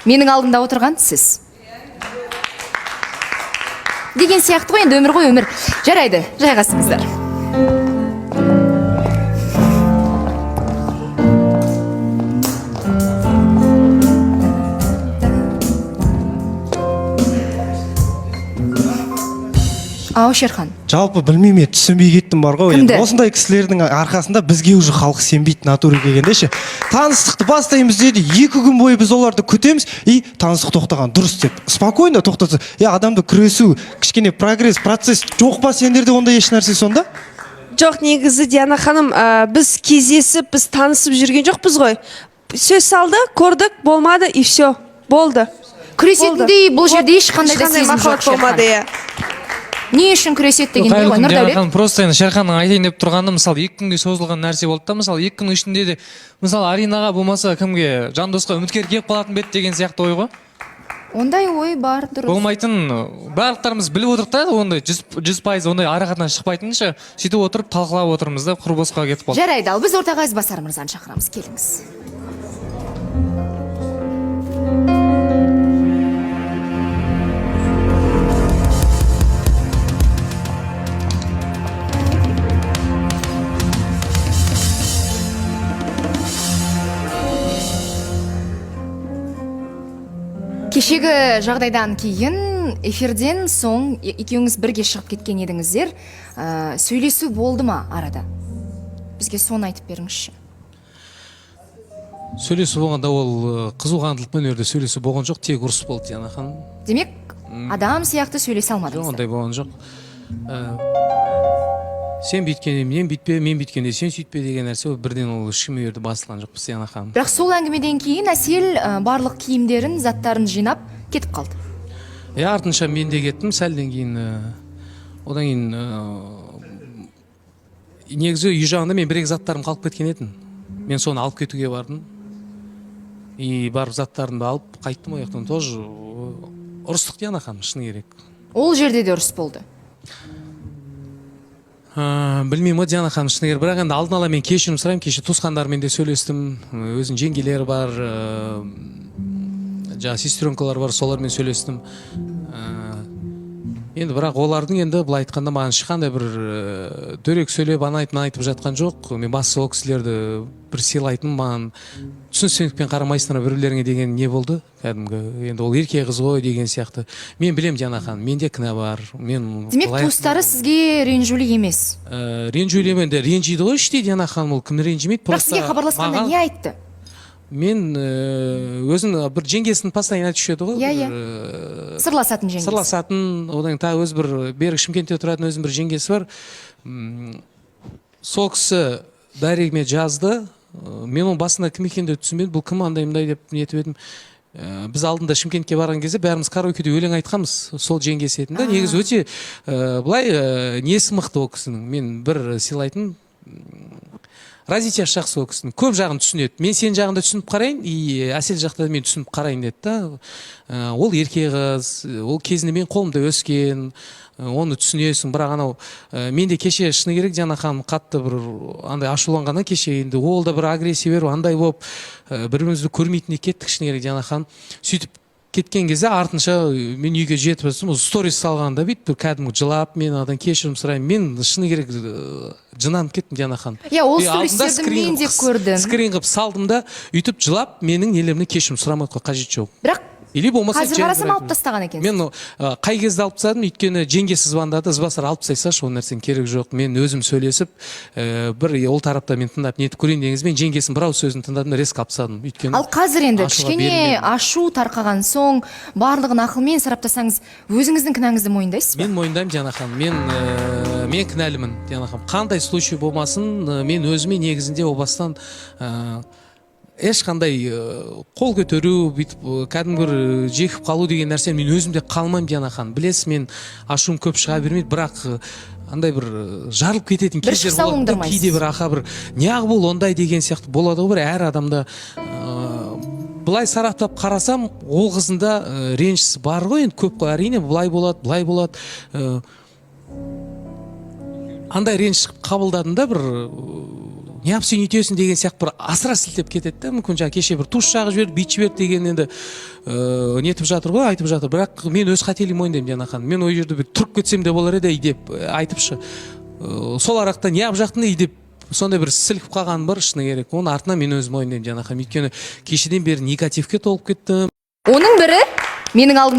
Менің алдымда отырған сіз. Деген сияқты ғой, енді өмір ғой, өмір. Жарайды, жайғасыңыздар. Ау, Шерхан. Жалпы білмейме, түсінбей кеттім бар ғой. Кімді? Осындай кісілердің арқасында бізге уже халық сенбейді натуре келгенде. Таныстықты бастаймыз деді, 2 күн бойы біз оларды күтеміз, и таныстық тоқтаған дұрыс деп. Спокойно тоқтатса, адамды күресу, кішкене прогресс, процесс жоқ па сендерде ондай еш нәрсе сонда? Жоқ, негізі Диана ханым, біз кездесіп, біз танысып жүрген жоқпыз ғой. Сөз салды, көрдік, болмады, и все, болды. Күресетіндей бұл жерде ешқандай да сезім жоқ, болмады, Шерхан. Не үшін күресет дегенде ғой, Нұрдәулет? Просто енді Шерханның айтайын деп тұрғаны, мысалы 2 күнге созылған нәрсе болды да, мысалы 2 күн ішінде де, мысалы Аринаға болмаса кімге, Жандосқа үміткер келіп қалатын бет деген сияқты ой ғой. Ондай ой бар, дұрыс. Болмайтын, барлықтарымыз біліп отырдық та, ондай 100% ондай арақатынан шықпайтынша, сөйтіп отырып талқылап отырмыз да, құр босқа кетіп қалды. Жарайды, ал біз ортаға Ізбасар мырзаны шақырамыз, келіңіз. Кешегі жағдайдан кейін эфирден соң екеуіңіз бірге шығып кеткен едіңіздер. Сөйлесу болды ма арада? Бізге соны айтып беріңізші. Сөйлесу болғанда ол қызуғандылықпен өрде сөйлесу болған жоқ, тек ұрыс болды, Диана ханым. Демек, адам сияқты сөйлесе алмадыңыздар. Ондай болған жоқ. Сен бүйткенде мен бүйтпе, мен бүйткенде сен сөйтпе деген нәрсе бірден ол ешкімге өрді басылған жоқ, Диана ханым. Бірақ сол әңгімеден кейін Әсел барлық киімдерін, заттарын жинап кетіп қалды. Артынша мен де кеттім, сәлден кейін, одан кейін негізі үй жағында мен бір-екі заттарым қалып кеткен едім. Мен соны алып кетуге бардым. И барып заттарымды алып қайттым ояқтан. Тоже ұрыстық, Диана ханым, шыны керек. Ол жерде де ұрыс болды. Білмеймін, Диана ханым, шыны керек. Бірақ енді алдын ала мен кешірім сұраймын. Кеше туысқандармен де сөйлестім. Өзінің жеңгелері бар, сестренкалар бар, солармен сөйлестім. Енді бірақ олардың енді былай айтқанда маған ешқандай бір дөрекі сөйлеп айтып жатқан жоқ. Мен басы ол кісілерді бір сыйлайтын, маған түсіністікпен қарамайсыңдар біреулеріңе деген не болды? Кәдімгі енді ол ерке қыз ғой деген сияқты. Мен білем, Диана ханым, менде кінә бар. Демек, туыстары сізге ренжулі емес. Ренжулі емес, ренжиді ғой іштей, Диана ханым, ол кімді ренжімейді. Бірақ сізге хабарласқанда не айтты? Мен өзін бір жеңгесін постоянно айтып жүреді ғой. Сырласатын жеңгесі. Сырласатын, одан тағы өз бір берік Шымкентте тұратын өзінің бір жеңгесі бар. Сол кісі дәрегіме жазды. Мен оның басында кім екенде түсінбедім. Бұл кім андай деп нетіп едім. Біз алдында Шымкентке барған кезде бәріміз караокеде өлең айтқанбыз. Сол жеңгесі етін да. Негізі өте былай несі мықты ол кісінің. Мен бір сыйлайтын Разитя жақсы ол кісінің. Көп жағын түсінеді. Мен сен жағында түсініп қарайын, и Әсел жақта мен түсініп қарайын деді да. Ол ерке қыз, ол кезінде мен қолымда өскен, оны түсінесің. Бірақ анау менде кеше шыны керек, Диана ханым, қатты бір андай ашуланғаннан кеше енді ол да бір агрессия беріп, андай болып бір-бірімізді көрмейтіндей кеттік, шыны керек, Диана ханым. Сөйтіп кеткен кезде артынша мен үйге жетіп жатырмын, сторис салғанда бүйтіп кәдімгі жылап, мен адан кешірім сұраймын. Мен шыны керек жынанып кеттім, Диана ханым. Ол стористерді мен де көрдім. Скрин қылып салдым да, үйтіп жылап, менің нелерімне кешірім сұрамайды, қажет жоқ. Бірақ қазір қарасам алып тастаған екен. Мен қай кезде алып тастадым, өйткені жеңгесі звондады, Ізбасар алып тастайсашы, ол нәрсенің керек жоқ. Мен өзім сөйлесіп, бір ол тарапта мен тыңдап нетіп көрейін дегеніз, мен жеңгесінің бір ауыз сөзін тыңдадым, резко алып тастадым. Ал қазір енді кішкене ашу тарқаған соң, барлығын ақылмен сараптасаңыз, өзіңіздің кінәңізді мойындайсыз ба? Мен мойындаймын, Диана ханым. Мен кінәлімін, Диана ханым. Қандай случай болмасын, мен өзіме негізінде о бастан ешқандай қол көтеру, бүйтіп кәдімгі бір жекіп қалу деген нәрсе мен өзімде қалмаймын, Диана ханым. Білесіз, мен ашуым көп шыға бермейді, бірақ андай бір жарылып кететін кездер болады. Кейде бір бір неғып ол ондай деген сияқты болады ғой, бір әр адамда. Былай сараптап қарасам, ол қызында ренжісі бар ғой, енді көп қой, әрине былай болады, былай болады. Андай ренж қабылдадым да, бір неғып сен үйтесің деген сияқты бір асыра сілтеп кетеді да, мүмкін жаңағы кеше бір туш жағып жіберді, бүйтіп жіберді деген енді нетіп жатыр ғой, айтып жатыр. Бірақ мен өз қателігімді мойындаймын Диана ханым. Мен ол жерде бір тұрып кетсем де болар еді деп айтыпшы. Сол арақта неғып жақтың деп сондай бір сілкіп қалғаным бар, шыны керек. Оның артынан мен өзім мойындаймын Диана ханым. Өйткені кешеден бері негативке толып кеттім. Оның бірі менің алдым